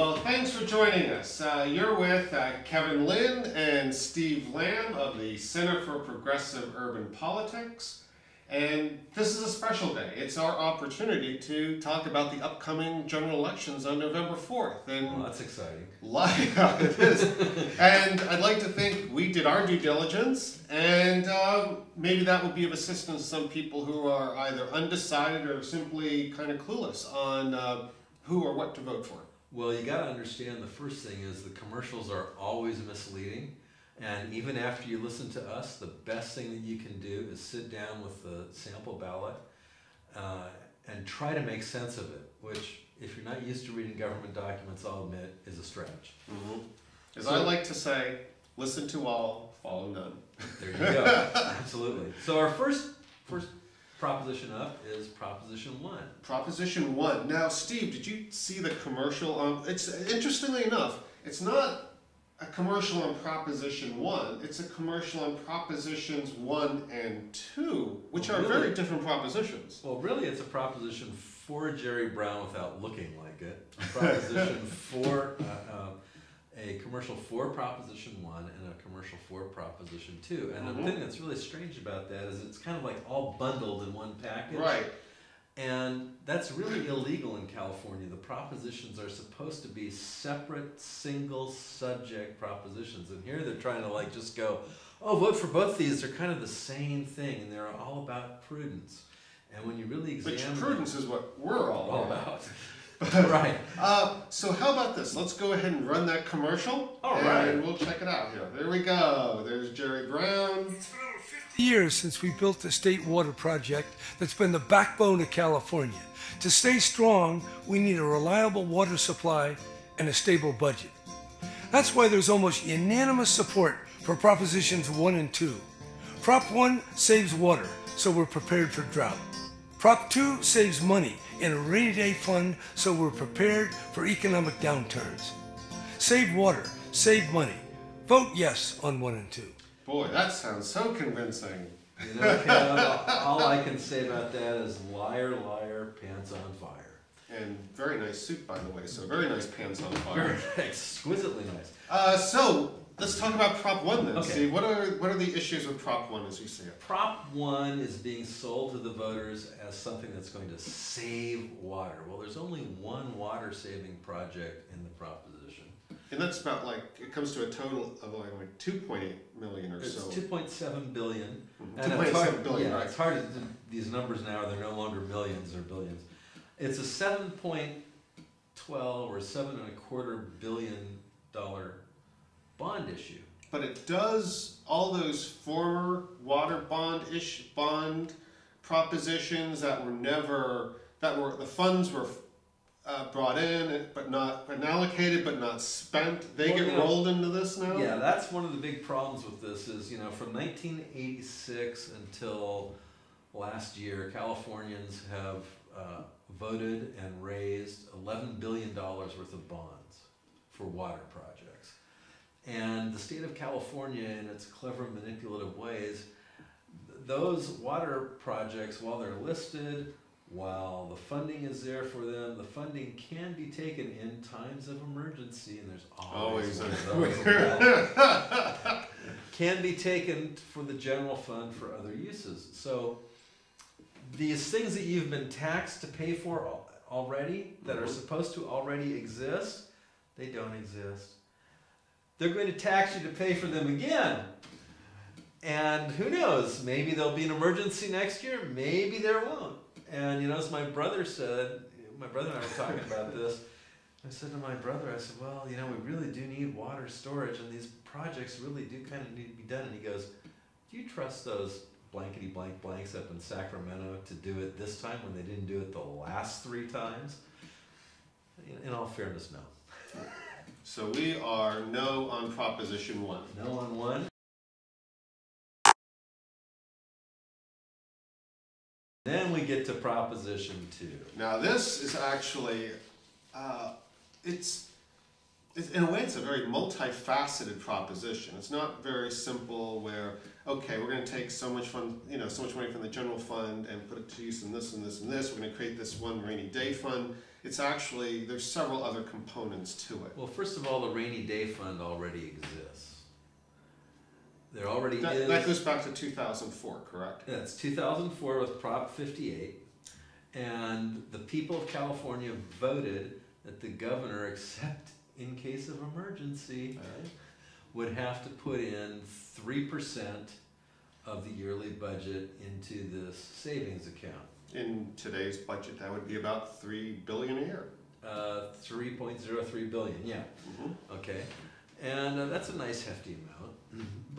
Well, thanks for joining us. You're with Kevin Lynn and Steve Lamb of the Center for Progressive Urban Politics. And this is a special day. It's our opportunity to talk about the upcoming general elections on November 4th. And well, that's exciting. It is. And I'd like to think we did our due diligence, and maybe that would be of assistance to some people who are either undecided or simply kind of clueless on who or what to vote for. Well, you got to understand the first thing is the commercials are always misleading. And even after you listen to us, the best thing that you can do is sit down with the sample ballot and try to make sense of it, which, if you're not used to reading government documents, I'll admit, is a stretch. Mm-hmm. As I like to say, listen to all, follow none. There you go. Absolutely. So our first proposition up is Proposition 1. Proposition 1. Now, Steve, did you see the commercial? It's interestingly enough, it's not a commercial on Proposition 1. It's a commercial on Propositions 1 and 2, which are very different propositions. Well, really, it's a proposition for Jerry Brown without looking like it. A proposition for a commercial for Proposition 1 and a commercial for Proposition 2. And the thing that's really strange about that is it's kind of like all bundled in one package. Right. And that's really illegal in California. The propositions are supposed to be separate, single subject propositions. And here they're trying to like just go, oh, vote for both these. They're kind of the same thing, and they're all about prudence. And when you really examine Which prudence is what we're all about. Right. So how about this? Let's go ahead and run that commercial. All right. And we'll check it out here. There we go. There's Jerry Brown. It's been over 50 years since we built the state water project that's been the backbone of California. To stay strong, we need a reliable water supply and a stable budget. That's why there's almost unanimous support for Propositions 1 and 2. Prop 1 saves water, so we're prepared for drought. Prop 2 saves money in a rainy day fund, so we're prepared for economic downturns. Save water, save money. Vote yes on 1 and 2. Boy, that sounds so convincing. You know, Kev, all I can say about that is liar, liar, pants on fire. And very nice suit, by the way, so very nice pants on fire. Very exquisitely nice. So, let's talk about Prop 1 then, Okay. Steve. What are the issues with Prop 1 as you see it? Prop 1 is being sold to the voters as something that's going to save water. Well, there's only one water-saving project in the proposition. And that's about it comes to a total of like 2.8 million or so. It's 2.7 billion. Mm-hmm. And 2.7 billion, yeah, right. it's hard to do these numbers now, they're no longer millions or billions. It's a $7.12 or $7.25 billion bond issue. But it does all those former water bond propositions that the funds were brought in but allocated but not spent. They get rolled into this now. Yeah, that's one of the big problems with this is, from 1986 until last year, Californians have voted and raised $11 billion worth of bonds for water projects. And the state of California, in its clever manipulative ways, those water projects, while they're listed, while the funding is there for them, the funding can be taken in times of emergency, and there's always one of those. Can be taken for the general fund for other uses. So these things that you've been taxed to pay for already, that are supposed to already exist, they don't exist. They're going to tax you to pay for them again. And who knows, maybe there'll be an emergency next year, maybe there won't. And as my brother said, my brother and I were talking about this, I said to my brother, I said, well, we really do need water storage, and these projects really do kind of need to be done. And he goes, do you trust those blankety blank blanks up in Sacramento to do it this time when they didn't do it the last 3 times? In all fairness, no. So we are no on Proposition 1. No on 1. Then we get to Proposition 2. Now this is actually, in a way, it's a very multifaceted proposition. It's not very simple where, okay, we're going to take so much fund, so much money from the general fund and put it to use in this and this and this. We're going to create this one rainy day fund. It's actually, there's several other components to it. Well, first of all, the rainy day fund already exists. There already is. That goes back to 2004, correct? Yeah, it's 2004 with Prop 58. And the people of California voted that the governor, except in case of emergency, would have to put in 3% of the yearly budget into this savings account. In today's budget, that would be about $3 billion a year. 3.03 billion, yeah. Mm-hmm. Okay. And that's a nice hefty amount.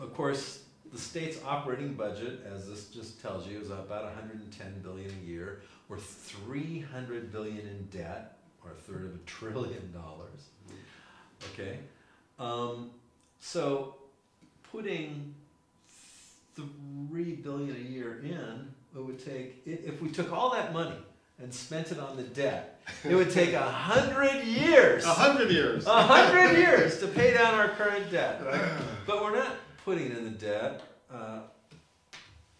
Of course, the state's operating budget, as this just tells you, is about 110 billion a year. We're 300 billion in debt, or a third of $1 trillion. Okay, so putting $3 billion a year in, it would take, if we took all that money and spent it on the debt, it would take 100 years. 100 years. 100 years to pay down our current debt. Right? But we're not putting in the debt.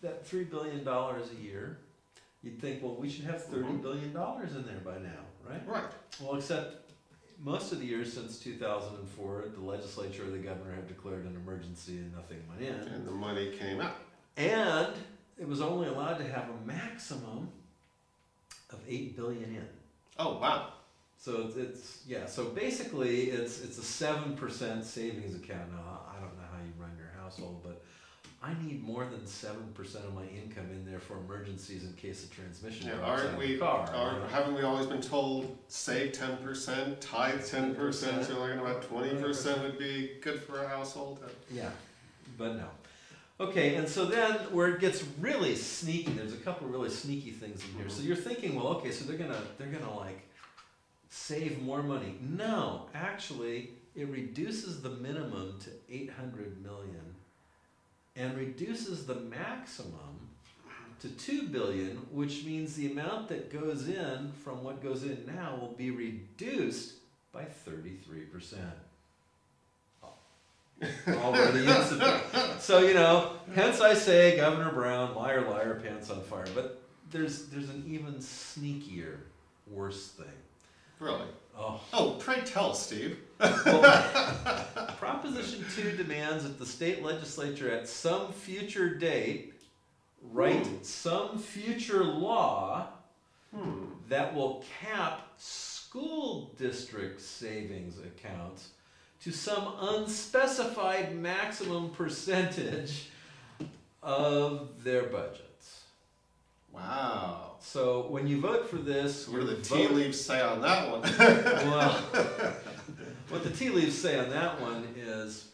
That $3 billion a year, you'd think, well, we should have $30 billion in there by now, right? Right. Well, except most of the years since 2004, the legislature or the governor have declared an emergency and nothing went in. And the money came out. And it was only allowed to have a maximum of $8 billion in. Oh, wow. So so basically it's a 7% savings account. Now, I don't know how you run your household, but I need more than 7% of my income in there for emergencies in case of transmission. Yeah, haven't we always been told save 10%, tithe 10%, so we're looking about 20% would be good for a household? Yeah, but no. Okay, and so then where it gets really sneaky, there's a couple really sneaky things in here. So you're thinking, well, okay, so they're gonna like save more money. No, actually, it reduces the minimum to 800 million and reduces the maximum to 2 billion, which means the amount that goes in from what goes in now will be reduced by 33%. Already insufficient. So, hence I say, Governor Brown, liar, liar, pants on fire. But there's an even sneakier, worse thing. Really? Oh, pray tell, Steve. Well, Proposition 2 demands that the state legislature at some future date write some future law that will cap school district savings accounts to some unspecified maximum percentage of their budgets. Wow. So when you vote for this, what do the tea leaves say on that one? Well, what the tea leaves say on that one is,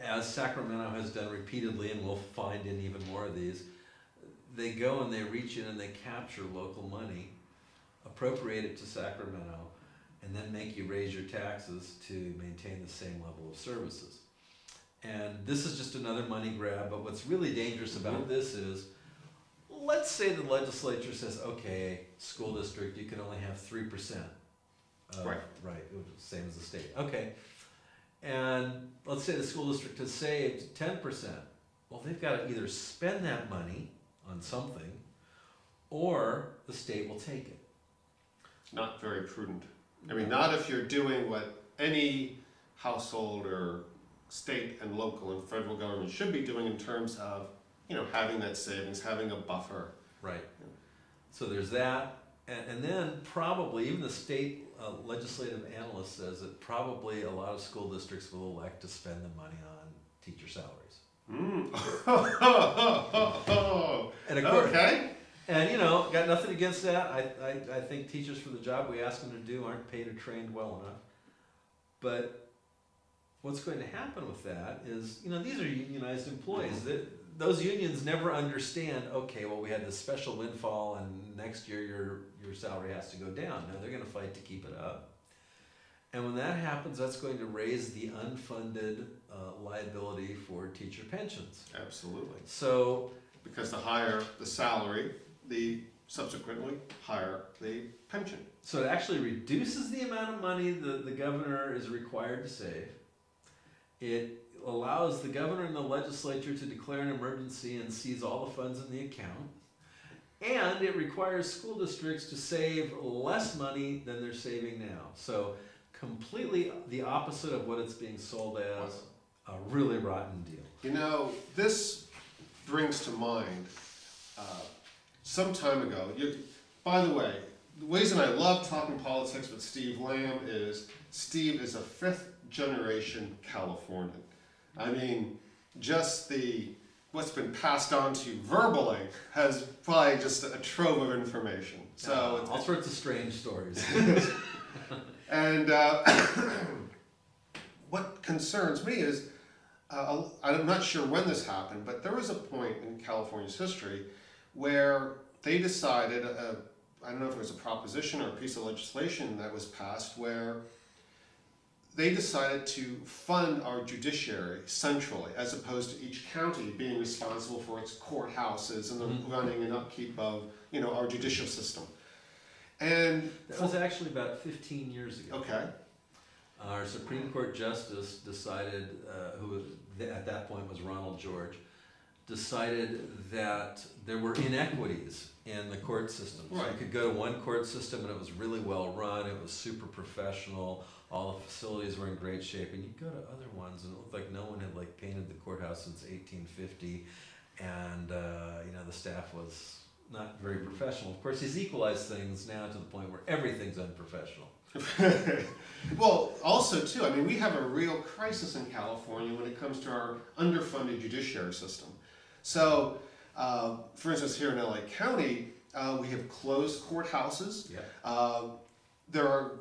as Sacramento has done repeatedly, and we'll find in even more of these, they go and they reach in and they capture local money, appropriate it to Sacramento, and then make you raise your taxes to maintain the same level of services. And this is just another money grab, but what's really dangerous about this is, let's say the legislature says, okay, school district, you can only have 3%. Right, same as the state. Okay, and let's say the school district has saved 10%. Well, they've got to either spend that money on something, or the state will take it. Not very prudent. I mean, not if you're doing what any household or state and local and federal government should be doing in terms of, having that savings, having a buffer. Right. So there's that. And then probably, even the state legislative analyst says that probably a lot of school districts will elect to spend the money on teacher salaries. And of course, okay. And got nothing against that. I think teachers, for the job we ask them to do, aren't paid or trained well enough. But what's going to happen with that is, these are unionized employees. Those unions never understand, okay, well, we had this special windfall and next year your salary has to go down. No, they're going to fight to keep it up. And when that happens, that's going to raise the unfunded liability for teacher pensions. Absolutely. So, because the higher the salary, the subsequently higher the pension. So it actually reduces the amount of money the governor is required to save. It allows the governor and the legislature to declare an emergency and seize all the funds in the account. And it requires school districts to save less money than they're saving now. So completely the opposite of what it's being sold as. A really rotten deal. You know, this brings to mind some time ago. By the way, the reason I love talking politics with Steve Lamb is Steve is a fifth-generation Californian. I mean, just what's been passed on to you verbally has probably just a trove of information. So all sorts of strange stories. And what concerns me is, I'm not sure when this happened, but there was a point in California's history where they decided, I don't know if it was a proposition or a piece of legislation that was passed, where they decided to fund our judiciary centrally, as opposed to each county being responsible for its courthouses and the running and upkeep of, our judicial system. And that was actually about 15 years ago. Okay. Our Supreme Court Justice decided, who at that point was Ronald George, decided that there were inequities in the court system. So you could go to one court system and it was really well run, it was super professional, all the facilities were in great shape, and you go to other ones and it looked like no one had painted the courthouse since 1850, and the staff was not very professional. Of course, he's equalized things now to the point where everything's unprofessional. Well, also too, I mean, we have a real crisis in California when it comes to our underfunded judiciary system. So, for instance, here in LA County, we have closed courthouses. Yeah. There are,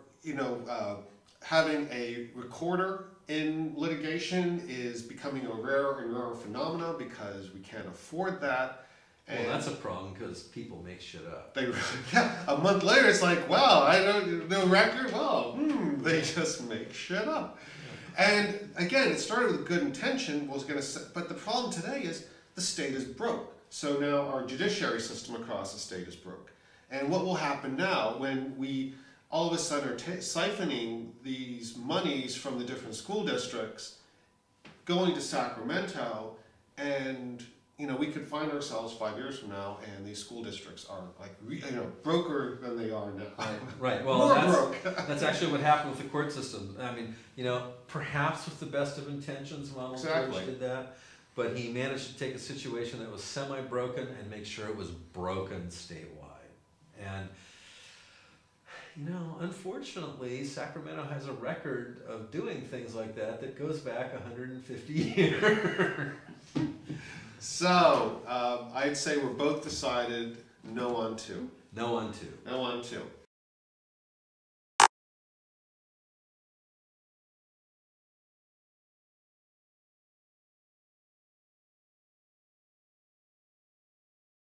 having a recorder in litigation is becoming a rarer and rarer phenomena because we can't afford that. Well, that's a problem because people make shit up. A month later, it's like, wow, I don't know record. Well, they just make shit up. And again, it started with good intention. But the problem today is the state is broke. So now our judiciary system across the state is broke. And what will happen now when we all of a sudden are siphoning these monies from the different school districts, going to Sacramento, and we could find ourselves 5 years from now, and these school districts are broker than they are now. Right. Well, that's actually what happened with the court system. I mean, perhaps with the best of intentions, Ronald George did that, but he managed to take a situation that was semi-broken and make sure it was broken statewide. And unfortunately, Sacramento has a record of doing things like that goes back 150 years. So, I'd say we're both decided no on two. No on two. No on two.